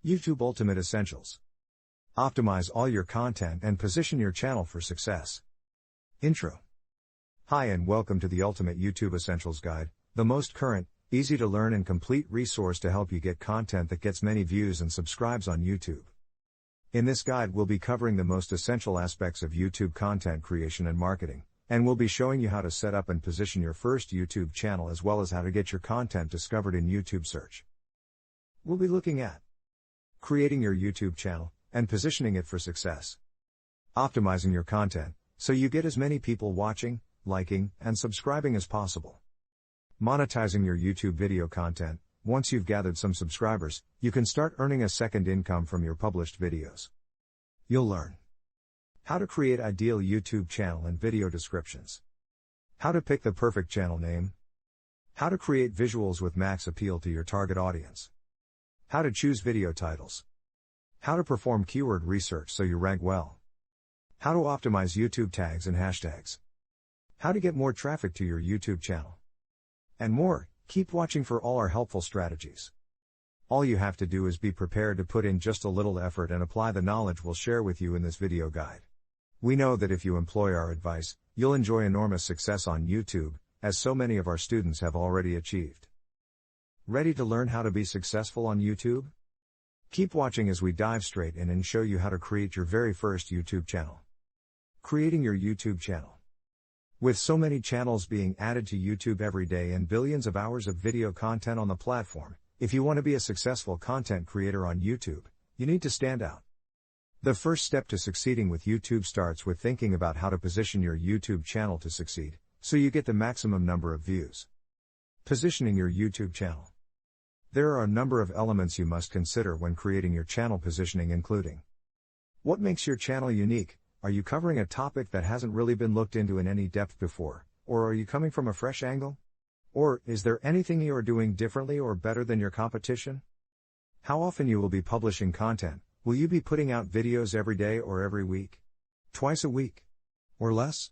YouTube Ultimate Essentials. Optimize all your content and position your channel for success. Intro. Hi and welcome to the Ultimate YouTube Essentials Guide, the most current, easy to learn and complete resource to help you get content that gets many views and subscribes on YouTube. In this guide we'll be covering the most essential aspects of YouTube content creation and marketing, and we'll be showing you how to set up and position your first YouTube channel as well as how to get your content discovered in YouTube search. We'll be looking at creating your YouTube channel and positioning it for success. Optimizing your content so you get as many people watching, liking, and subscribing as possible. Monetizing your YouTube video content. Once you've gathered some subscribers, you can start earning a second income from your published videos. You'll learn how to create ideal YouTube channel and video descriptions, how to pick the perfect channel name, how to create visuals with max appeal to your target audience, how to choose video titles, how to perform keyword research so you rank well, how to optimize YouTube tags and hashtags, how to get more traffic to your YouTube channel, and more. Keep watching for all our helpful strategies. All you have to do is be prepared to put in just a little effort and apply the knowledge we'll share with you in this video guide. We know that if you employ our advice, you'll enjoy enormous success on YouTube, as so many of our students have already achieved. Ready to learn how to be successful on YouTube? Keep watching as we dive straight in and show you how to create your very first YouTube channel. Creating your YouTube channel. With so many channels being added to YouTube every day and billions of hours of video content on the platform, if you want to be a successful content creator on YouTube, you need to stand out. The first step to succeeding with YouTube starts with thinking about how to position your YouTube channel to succeed, so you get the maximum number of views. Positioning your YouTube channel. There are a number of elements you must consider when creating your channel positioning, including what makes your channel unique. Are you covering a topic that hasn't really been looked into in any depth before, or are you coming from a fresh angle? Or is there anything you are doing differently or better than your competition? How often you will be publishing content. Will you be putting out videos every day or every week? Twice a week? Or less?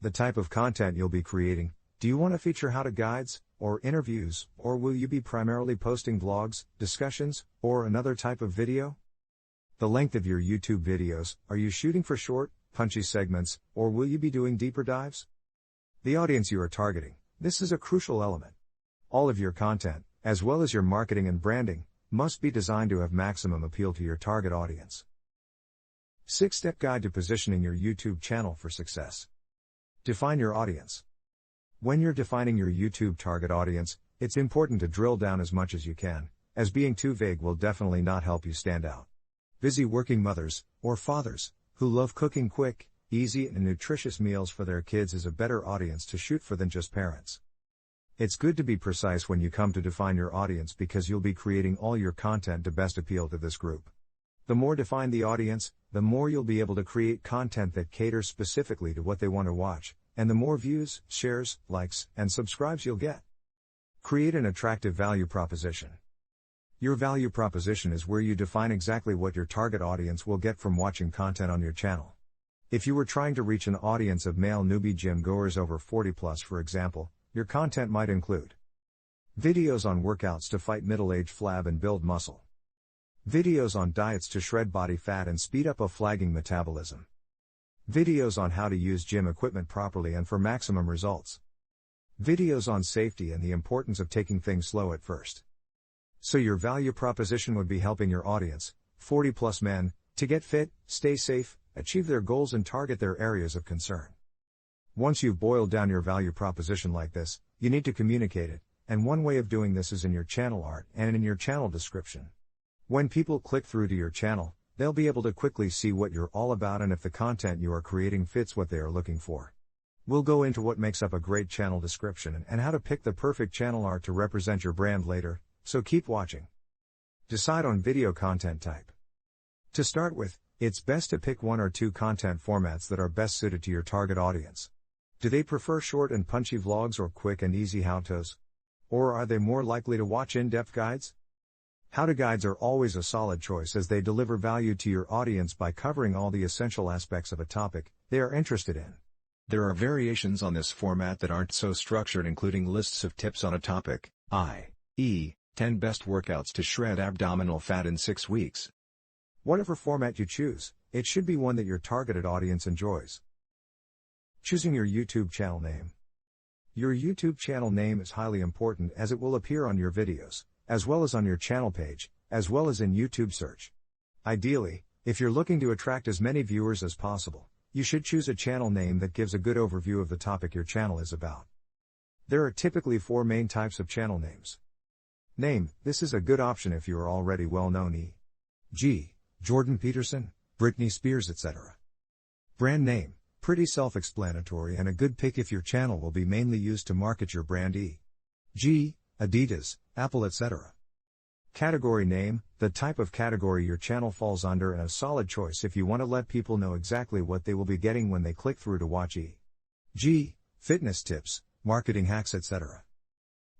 The type of content you'll be creating. Do you want to feature how-to guides, or interviews, or will you be primarily posting vlogs, discussions, or another type of video? The length of your YouTube videos. Are you shooting for short, punchy segments, or will you be doing deeper dives? The audience you are targeting. This is a crucial element. All of your content, as well as your marketing and branding, must be designed to have maximum appeal to your target audience. 6-step guide to positioning your YouTube channel for success. Define your audience. When you're defining your YouTube target audience, it's important to drill down as much as you can, as being too vague will definitely not help you stand out. Busy working mothers, or fathers, who love cooking quick, easy and nutritious meals for their kids is a better audience to shoot for than just parents. It's good to be precise when you come to define your audience because you'll be creating all your content to best appeal to this group. The more defined the audience, the more you'll be able to create content that caters specifically to what they want to watch, and the more views, shares, likes, and subscribes you'll get. Create an attractive value proposition. Your value proposition is where you define exactly what your target audience will get from watching content on your channel. If you were trying to reach an audience of male newbie gym goers over 40 plus, for example, your content might include videos on workouts to fight middle-aged flab and build muscle, videos on diets to shred body fat and speed up a flagging metabolism, videos on how to use gym equipment properly and for maximum results, videos on safety and the importance of taking things slow at first. So your value proposition would be helping your audience, 40 plus men, to get fit, stay safe, achieve their goals and target their areas of concern. Once you've boiled down your value proposition like this, you need to communicate it, and one way of doing this is in your channel art and in your channel description. When people click through to your channel, they'll be able to quickly see what you're all about and if the content you are creating fits what they are looking for. We'll go into what makes up a great channel description and how to pick the perfect channel art to represent your brand later, so keep watching. Decide on video content type. To start with, it's best to pick one or two content formats that are best suited to your target audience. Do they prefer short and punchy vlogs or quick and easy how-tos? Or are they more likely to watch in-depth guides? How-to guides are always a solid choice as they deliver value to your audience by covering all the essential aspects of a topic they are interested in. There are variations on this format that aren't so structured, including lists of tips on a topic, i.e., 10 Best Workouts to Shred Abdominal Fat in 6 Weeks. Whatever format you choose, it should be one that your targeted audience enjoys. Choosing your YouTube channel name. Your YouTube channel name is highly important as it will appear on your videos, as well as on your channel page, as well as in YouTube search. Ideally, if you're looking to attract as many viewers as possible, you should choose a channel name that gives a good overview of the topic your channel is about. There are typically 4 main types of channel names. Name: this is a good option if you are already well known, e.g., Jordan Peterson, Britney Spears, etc. Brand name: pretty self-explanatory and a good pick if your channel will be mainly used to market your brand, e.g., Adidas, Apple, etc. Category name: the type of category your channel falls under and a solid choice if you want to let people know exactly what they will be getting when they click through to watch, e.g., fitness tips, marketing hacks, etc.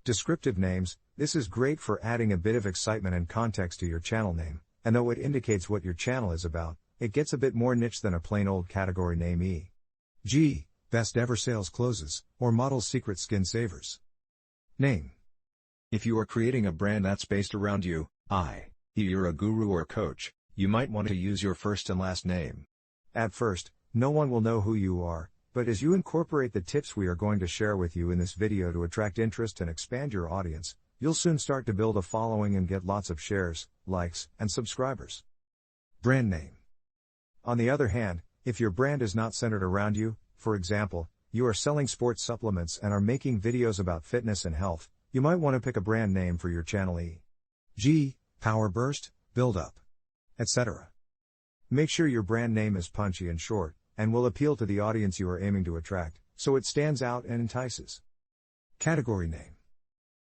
Descriptive names: this is great for adding a bit of excitement and context to your channel name, and though it indicates what your channel is about, it gets a bit more niche than a plain old category name, e.g., best ever sales closes, or models secret skin savers. Name: if you are creating a brand that's based around you, you're a guru or coach, you might want to use your first and last name. At first, no one will know who you are, but as you incorporate the tips we are going to share with you in this video to attract interest and expand your audience, you'll soon start to build a following and get lots of shares, likes, and subscribers. Brand name. On the other hand, if your brand is not centered around you, for example, you are selling sports supplements and are making videos about fitness and health, you might want to pick a brand name for your channel, e.g., Power Burst, Build Up, etc. Make sure your brand name is punchy and short, and will appeal to the audience you are aiming to attract, so it stands out and entices. Category name.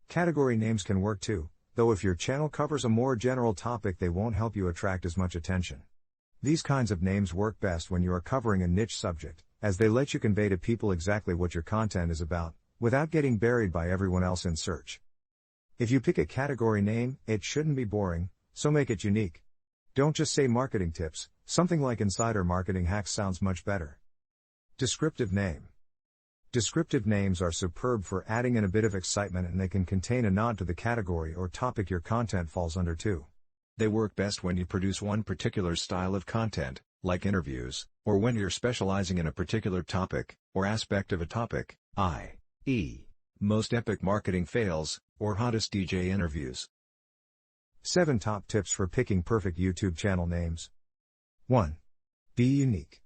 Category names can work too, though if your channel covers a more general topic they won't help you attract as much attention. These kinds of names work best when you are covering a niche subject, as they let you convey to people exactly what your content is about, without getting buried by everyone else in search. If you pick a category name, it shouldn't be boring, so make it unique. Don't just say marketing tips, something like insider marketing hacks sounds much better. Descriptive name. Descriptive names are superb for adding in a bit of excitement, and they can contain a nod to the category or topic your content falls under too. They work best when you produce one particular style of content, like interviews, or when you're specializing in a particular topic, or aspect of a topic, i.e., most epic marketing fails, or hottest DJ interviews. 7 top tips for picking perfect YouTube channel names. 1. Be unique.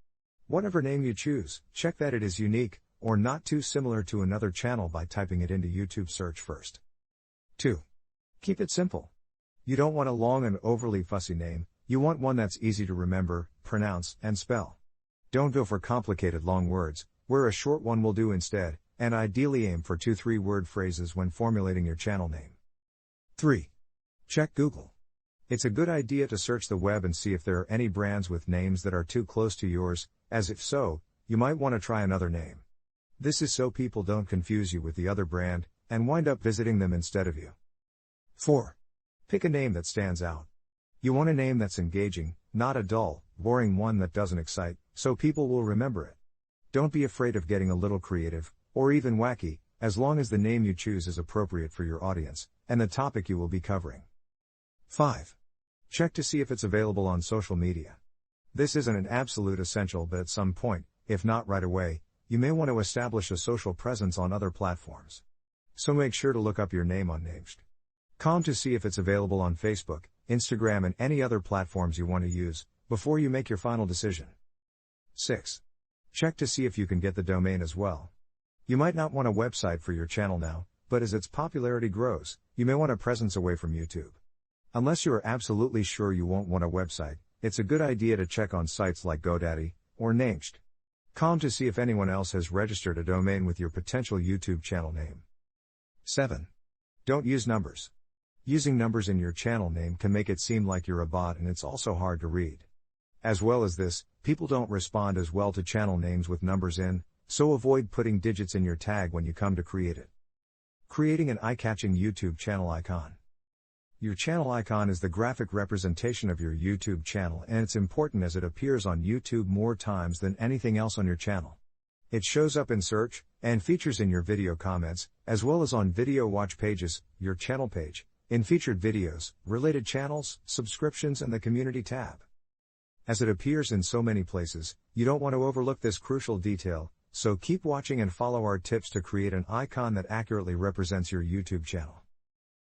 Whatever name you choose, check that it is unique, or not too similar to another channel by typing it into YouTube search first. 2. Keep it simple. You don't want a long and overly fussy name, you want one that's easy to remember, pronounce, and spell. Don't go for complicated long words, where a short one will do instead, and ideally aim for 2-3 word phrases when formulating your channel name. 3. Check Google. It's a good idea to search the web and see if there are any brands with names that are too close to yours, as if so, you might want to try another name. This is so people don't confuse you with the other brand, and wind up visiting them instead of you. 4. Pick a name that stands out. You want a name that's engaging, not a dull, boring one that doesn't excite, so people will remember it. Don't be afraid of getting a little creative, or even wacky, as long as the name you choose is appropriate for your audience, and the topic you will be covering. 5. Check to see if it's available on social media. This isn't an absolute essential, but at some point, if not right away, you may want to establish a social presence on other platforms. So make sure to look up your name on Names.com to see if it's available on Facebook, Instagram, and any other platforms you want to use, before you make your final decision. 6. Check to see if you can get the domain as well. You might not want a website for your channel now, but as its popularity grows, you may want a presence away from YouTube. Unless you are absolutely sure you won't want a website, it's a good idea to check on sites like GoDaddy or Names.com to see if anyone else has registered a domain with your potential YouTube channel name. 7. Don't use numbers. Using numbers in your channel name can make it seem like you're a bot, and it's also hard to read. As well as this, people don't respond as well to channel names with numbers in, so avoid putting digits in your tag when you come to create it. Creating an eye-catching YouTube channel icon. Your channel icon is the graphic representation of your YouTube channel, and it's important as it appears on YouTube more times than anything else on your channel. It shows up in search, and features in your video comments, as well as on video watch pages, your channel page, in featured videos, related channels, subscriptions, and the community tab. As it appears in so many places, you don't want to overlook this crucial detail, so keep watching and follow our tips to create an icon that accurately represents your YouTube channel.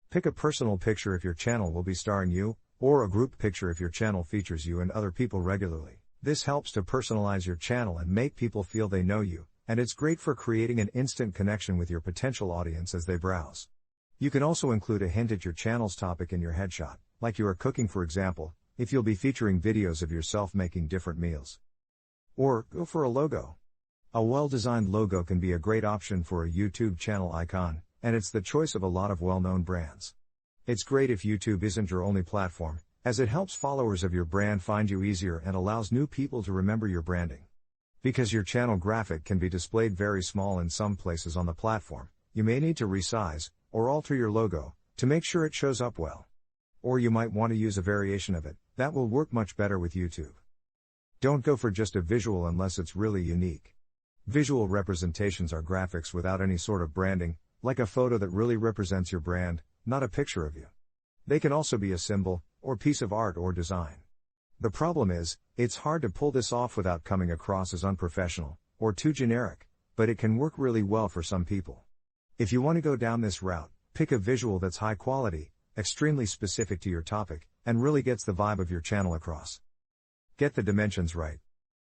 Pick a personal picture if your channel will be starring you, or a group picture if your channel features you and other people regularly. This helps to personalize your channel and make people feel they know you, and it's great for creating an instant connection with your potential audience as they browse. You can also include a hint at your channel's topic in your headshot, like you are cooking for example, if you'll be featuring videos of yourself making different meals. Or, go for a logo. A well-designed logo can be a great option for a YouTube channel icon, and it's the choice of a lot of well-known brands. It's great if YouTube isn't your only platform, as it helps followers of your brand find you easier and allows new people to remember your branding. Because your channel graphic can be displayed very small in some places on the platform, you may need to resize, or alter your logo, to make sure it shows up well. Or you might want to use a variation of it, that will work much better with YouTube. Don't go for just a visual unless it's really unique. Visual representations are graphics without any sort of branding, like a photo that really represents your brand, not a picture of you. They can also be a symbol, or piece of art or design. The problem is, it's hard to pull this off without coming across as unprofessional, or too generic, but it can work really well for some people. If you want to go down this route, pick a visual that's high quality, extremely specific to your topic, and really gets the vibe of your channel across. Get the dimensions right.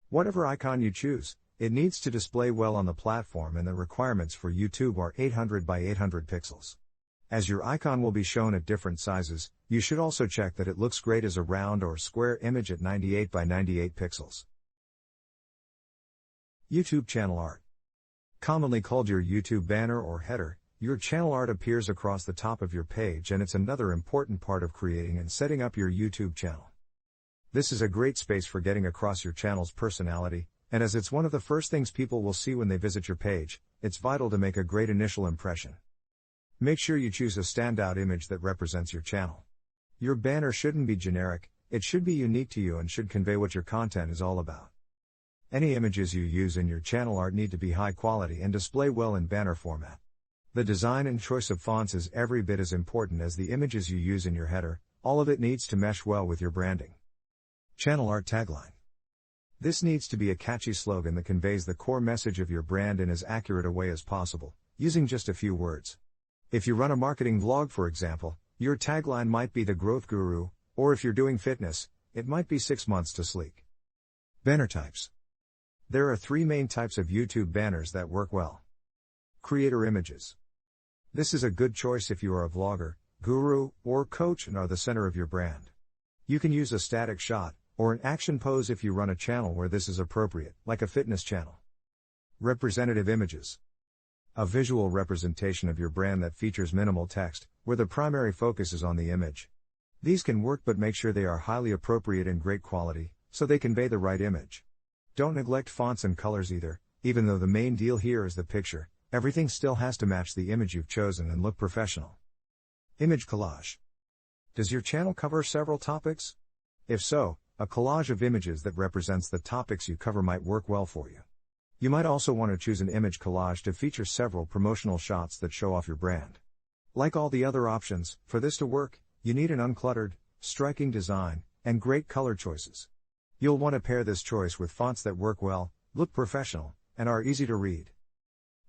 Whatever icon you choose, it needs to display well on the platform, and the requirements for YouTube are 800 by 800 pixels. As your icon will be shown at different sizes, you should also check that it looks great as a round or square image at 98 by 98 pixels. YouTube channel art. Commonly called your YouTube banner or header, your channel art appears across the top of your page, and it's another important part of creating and setting up your YouTube channel. This is a great space for getting across your channel's personality, and as it's one of the first things people will see when they visit your page, it's vital to make a great initial impression. Make sure you choose a standout image that represents your channel. Your banner shouldn't be generic, it should be unique to you and should convey what your content is all about. Any images you use in your channel art need to be high quality and display well in banner format. The design and choice of fonts is every bit as important as the images you use in your header, all of it needs to mesh well with your branding. Channel art tagline. This needs to be a catchy slogan that conveys the core message of your brand in as accurate a way as possible, using just a few words. If you run a marketing vlog for example, your tagline might be the growth guru, or if you're doing fitness, it might be 6 months to sleek. Banner types. There are 3 main types of YouTube banners that work well. Creator images. This is a good choice if you are a vlogger, guru, or coach and are the center of your brand. You can use a static shot, or an action pose if you run a channel where this is appropriate, like a fitness channel. Representative images. A visual representation of your brand that features minimal text, where the primary focus is on the image. These can work, but make sure they are highly appropriate and great quality, so they convey the right image. Don't neglect fonts and colors either, even though the main deal here is the picture, everything still has to match the image you've chosen and look professional. Image collage. Does your channel cover several topics? If so, a collage of images that represents the topics you cover might work well for you. You might also want to choose an image collage to feature several promotional shots that show off your brand. Like all the other options, for this to work, you need an uncluttered, striking design, and great color choices. You'll want to pair this choice with fonts that work well, look professional, and are easy to read.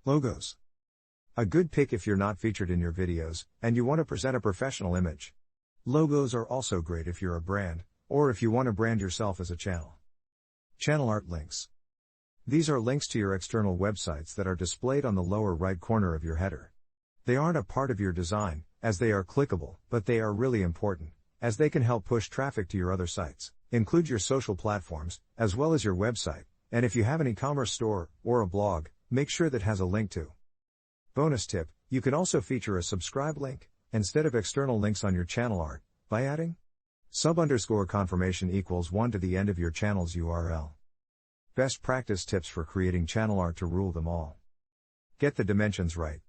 Logos. A good pick if you're not featured in your videos, and you want to present a professional image. Logos are also great if you're a brand, or if you want to brand yourself as a channel. Channel art links. These are links to your external websites that are displayed on the lower right corner of your header. They aren't a part of your design, as they are clickable, but they are really important, as they can help push traffic to your other sites. Include your social platforms, as well as your website, and if you have an e-commerce store, or a blog, make sure that has a link to. Bonus tip, you can also feature a subscribe link, instead of external links on your channel art, by adding *confirmation=1 to the end of your channel's URL. Best practice tips for creating channel art to rule them all. Get the dimensions right.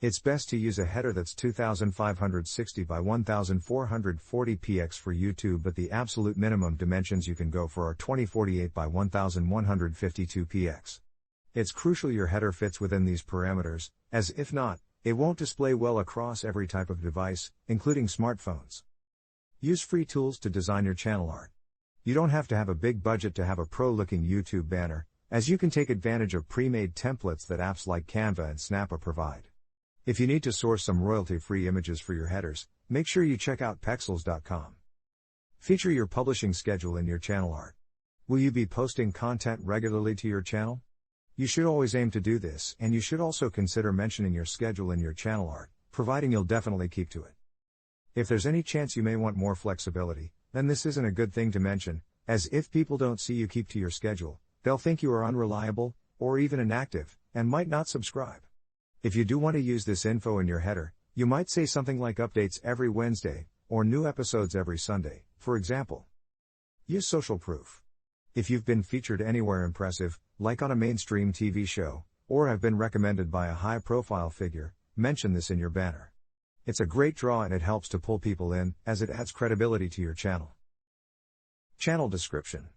It's best to use a header that's 2560 by 1440 px for YouTube, but the absolute minimum dimensions you can go for are 2048 by 1152 px. It's crucial your header fits within these parameters, as if not, It won't display well across every type of device, including smartphones. Use free tools to design your channel art. You don't have to have a big budget to have a pro-looking YouTube banner, as you can take advantage of pre-made templates that apps like Canva and Snappa provide. If you need to source some royalty-free images for your headers, make sure you check out Pexels.com. Feature your publishing schedule in your channel art. Will you be posting content regularly to your channel? You should always aim to do this, and you should also consider mentioning your schedule in your channel art, providing you'll definitely keep to it. If there's any chance you may want more flexibility, then this isn't a good thing to mention, as if people don't see you keep to your schedule, they'll think you are unreliable, or even inactive, and might not subscribe. If you do want to use this info in your header, you might say something like updates every Wednesday, or new episodes every Sunday, for example. Use social proof. If you've been featured anywhere impressive, like on a mainstream TV show, or have been recommended by a high-profile figure, mention this in your banner. It's a great draw and it helps to pull people in, as it adds credibility to your channel. Channel description.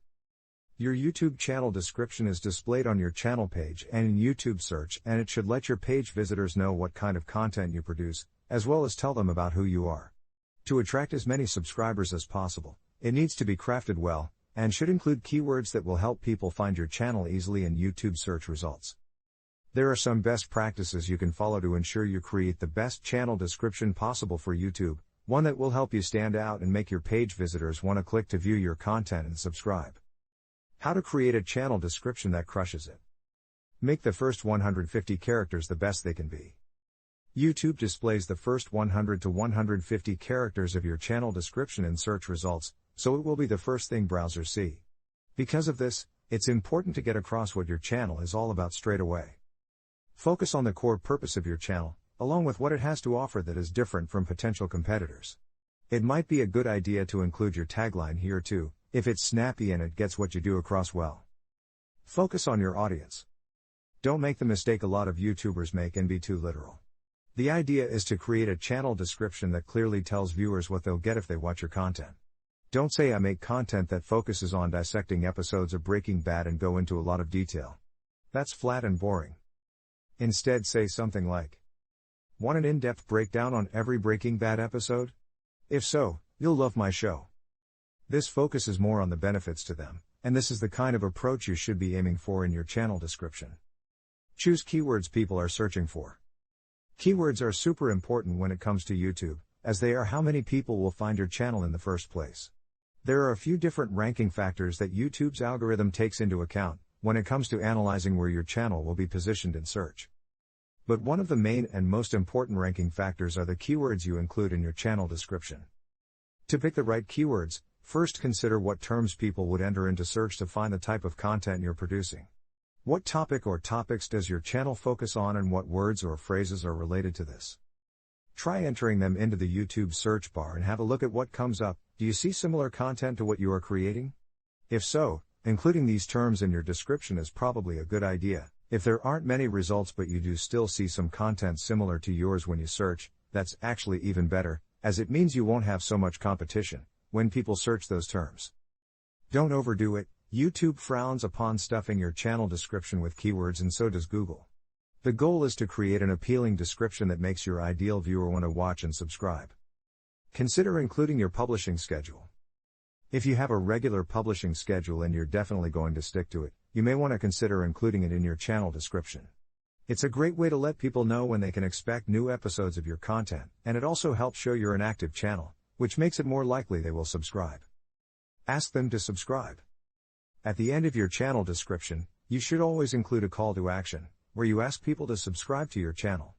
Your YouTube channel description is displayed on your channel page and in YouTube search, and it should let your page visitors know what kind of content you produce, as well as tell them about who you are. To attract as many subscribers as possible, it needs to be crafted well, and should include keywords that will help people find your channel easily in YouTube search results. There are some best practices you can follow to ensure you create the best channel description possible for YouTube, one that will help you stand out and make your page visitors want to click to view your content and subscribe. How to create a channel description that crushes it. Make the first 150 characters the best they can be. YouTube displays the first 100 to 150 characters of your channel description in search results, so it will be the first thing browsers see. Because of this, it's important to get across what your channel is all about straight away. Focus on the core purpose of your channel, along with what it has to offer that is different from potential competitors. It might be a good idea to include your tagline here too, if it's snappy and it gets what you do across well. Focus on your audience. Don't make the mistake a lot of YouTubers make and be too literal. The idea is to create a channel description that clearly tells viewers what they'll get if they watch your content. Don't say I make content that focuses on dissecting episodes of Breaking Bad and go into a lot of detail. That's flat and boring. Instead say something like, want an in-depth breakdown on every Breaking Bad episode? If so, you'll love my show. This focuses more on the benefits to them, and this is the kind of approach you should be aiming for in your channel description. Choose keywords people are searching for. Keywords are super important when it comes to YouTube, as they are how many people will find your channel in the first place. There are a few different ranking factors that YouTube's algorithm takes into account when it comes to analyzing where your channel will be positioned in search. But one of the main and most important ranking factors are the keywords you include in your channel description. To pick the right keywords, first consider what terms people would enter into search to find the type of content you're producing. What topic or topics does your channel focus on and what words or phrases are related to this? Try entering them into the YouTube search bar and have a look at what comes up. Do you see similar content to what you are creating? If so, including these terms in your description is probably a good idea. If there aren't many results but you do still see some content similar to yours when you search, that's actually even better, as it means you won't have so much competition when people search those terms. Don't overdo it. YouTube frowns upon stuffing your channel description with keywords, and so does Google. The goal is to create an appealing description that makes your ideal viewer want to watch and subscribe. Consider including your publishing schedule. If you have a regular publishing schedule and you're definitely going to stick to it, you may want to consider including it in your channel description. It's a great way to let people know when they can expect new episodes of your content, and it also helps show you're an active channel, which makes it more likely they will subscribe. Ask them to subscribe. At the end of your channel description, you should always include a call to action, where you ask people to subscribe to your channel.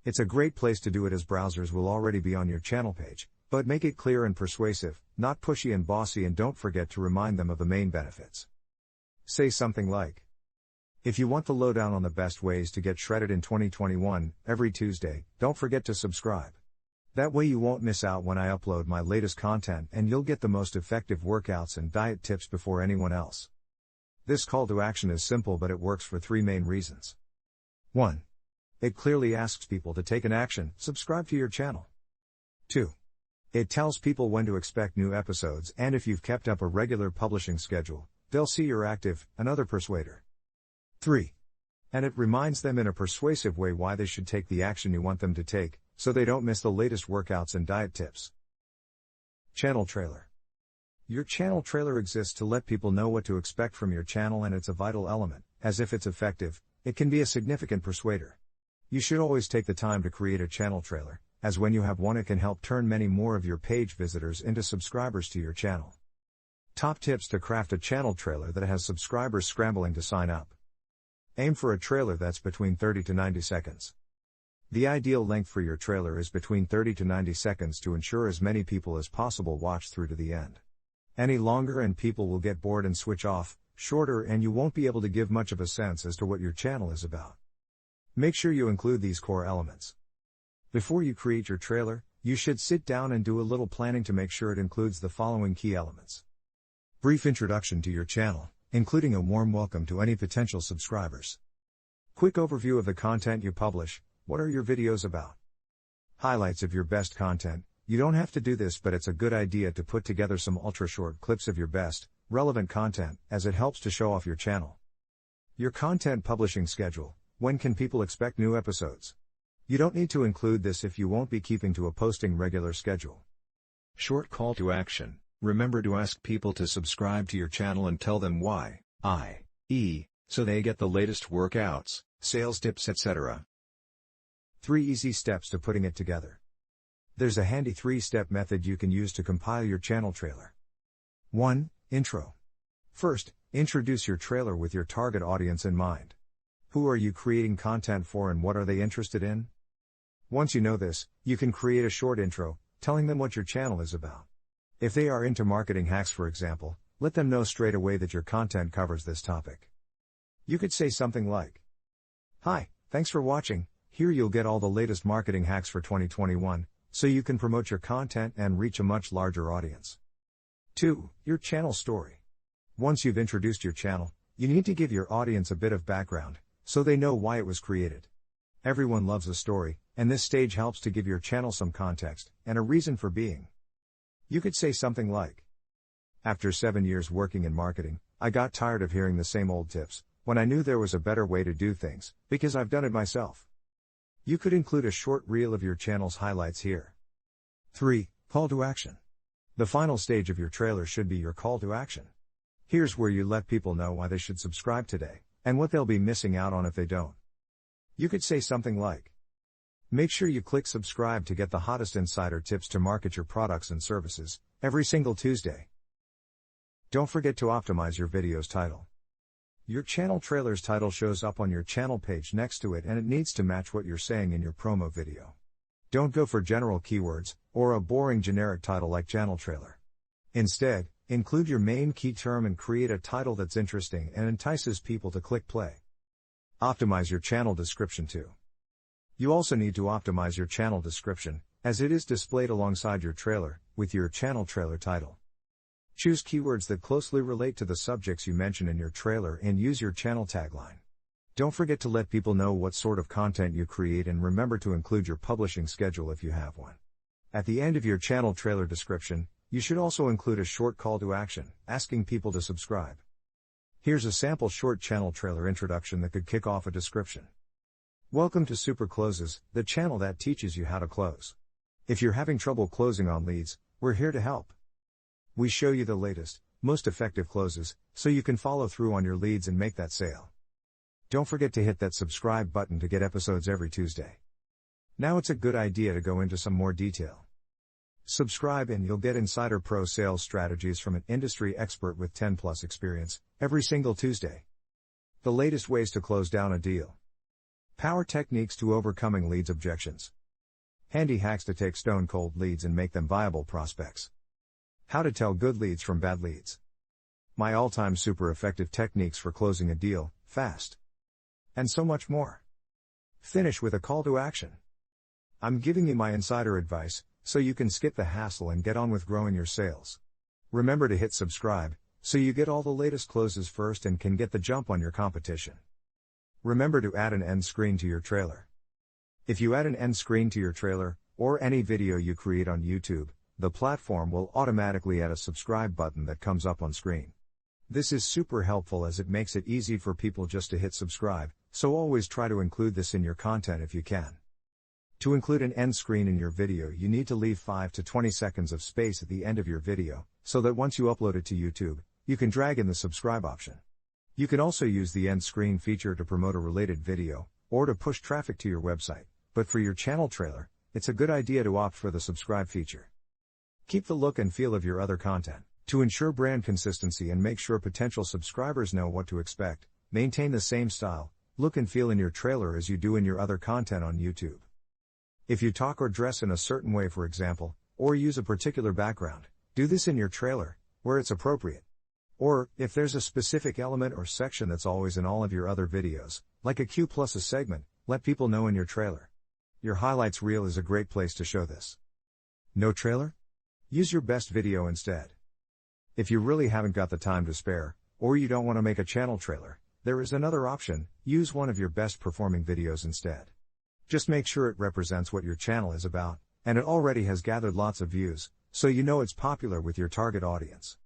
It's a great place to do it as browsers will already be on your channel page, but make it clear and persuasive, not pushy and bossy, and don't forget to remind them of the main benefits. Say something like, if you want the lowdown on the best ways to get shredded in 2021, every Tuesday, don't forget to subscribe. That way you won't miss out when I upload my latest content and you'll get the most effective workouts and diet tips before anyone else. This call to action is simple, but it works for three main reasons. 1. It clearly asks people to take an action, subscribe to your channel. 2. It tells people when to expect new episodes, and if you've kept up a regular publishing schedule, they'll see you're active, another persuader. 3. And it reminds them in a persuasive way why they should take the action you want them to take, so they don't miss the latest workouts and diet tips. Channel trailer. Your channel trailer exists to let people know what to expect from your channel, and it's a vital element, as if it's effective, it can be a significant persuader. You should always take the time to create a channel trailer, as when you have one it can help turn many more of your page visitors into subscribers to your channel. Top tips to craft a channel trailer that has subscribers scrambling to sign up. Aim for a trailer that's between 30 to 90 seconds. The ideal length for your trailer is between 30 to 90 seconds to ensure as many people as possible watch through to the end. Any longer and people will get bored and switch off, shorter and you won't be able to give much of a sense as to what your channel is about. Make sure you include these core elements. Before you create your trailer, you should sit down and do a little planning to make sure it includes the following key elements. Brief introduction to your channel, including a warm welcome to any potential subscribers. Quick overview of the content you publish. What are your videos about? Highlights of your best content. You don't have to do this, but it's a good idea to put together some ultra-short clips of your best, relevant content, as it helps to show off your channel. Your content publishing schedule. When can people expect new episodes? You don't need to include this if you won't be keeping to a posting regular schedule. Short call to action. Remember to ask people to subscribe to your channel and tell them why, i.e., so they get the latest workouts, sales tips, etc. 3 easy steps to putting it together. There's a handy 3-step method you can use to compile your channel trailer. 1. Intro. First, introduce your trailer with your target audience in mind. Who are you creating content for and what are they interested in? Once you know this, you can create a short intro, telling them what your channel is about. If they are into marketing hacks, for example, let them know straight away that your content covers this topic. You could say something like, "Hi, thanks for watching. Here you'll get all the latest marketing hacks for 2021, so you can promote your content and reach a much larger audience." 2. Your channel story. Once you've introduced your channel, you need to give your audience a bit of background, so they know why it was created. Everyone loves a story, and this stage helps to give your channel some context, and a reason for being. You could say something like, "After 7 years working in marketing, I got tired of hearing the same old tips, when I knew there was a better way to do things, because I've done it myself." You could include a short reel of your channel's highlights here. 3. Call to action. The final stage of your trailer should be your call to action. Here's where you let people know why they should subscribe today, and what they'll be missing out on if they don't. You could say something like, "Make sure you click subscribe to get the hottest insider tips to market your products and services, every single Tuesday." Don't forget to optimize your video's title. Your channel trailer's title shows up on your channel page next to it, and it needs to match what you're saying in your promo video. Don't go for general keywords, or a boring generic title like channel trailer. Instead, include your main key term and create a title that's interesting and entices people to click play. Optimize your channel description too. You also need to optimize your channel description, as it is displayed alongside your trailer, with your channel trailer title. Choose keywords that closely relate to the subjects you mention in your trailer and use your channel tagline. Don't forget to let people know what sort of content you create, and remember to include your publishing schedule if you have one. At the end of your channel trailer description, you should also include a short call to action, asking people to subscribe. Here's a sample short channel trailer introduction that could kick off a description. Welcome to Super Closes, the channel that teaches you how to close. If you're having trouble closing on leads, we're here to help. We show you the latest, most effective closes, so you can follow through on your leads and make that sale. Don't forget to hit that subscribe button to get episodes every Tuesday. Now it's a good idea to go into some more detail. Subscribe and you'll get Insider Pro sales strategies from an industry expert with 10+ experience, every single Tuesday. The latest ways to close down a deal. Power techniques to overcoming leads objections. Handy hacks to take stone cold leads and make them viable prospects. How to tell good leads from bad leads. My all-time super effective techniques for closing a deal, fast. And so much more. Finish with a call to action. I'm giving you my insider advice, so you can skip the hassle and get on with growing your sales. Remember to hit subscribe, so you get all the latest closes first and can get the jump on your competition. Remember to add an end screen to your trailer. If you add an end screen to your trailer, or any video you create on YouTube, the platform will automatically add a subscribe button that comes up on screen. This is super helpful as it makes it easy for people just to hit subscribe, so always try to include this in your content if you can. To include an end screen in your video, you need to leave 5 to 20 seconds of space at the end of your video, so that once you upload it to YouTube, you can drag in the subscribe option. You can also use the end screen feature to promote a related video, or to push traffic to your website, but for your channel trailer, it's a good idea to opt for the subscribe feature. Keep the look and feel of your other content. To ensure brand consistency and make sure potential subscribers know what to expect, maintain the same style, look and feel in your trailer as you do in your other content on YouTube. If you talk or dress in a certain way, for example, or use a particular background, do this in your trailer, where it's appropriate. Or, if there's a specific element or section that's always in all of your other videos, like a cue plus a segment, let people know in your trailer. Your highlights reel is a great place to show this. No trailer? Use your best video instead. If you really haven't got the time to spare, or you don't want to make a channel trailer, there is another option: use one of your best performing videos instead. Just make sure it represents what your channel is about, and it already has gathered lots of views, so you know it's popular with your target audience.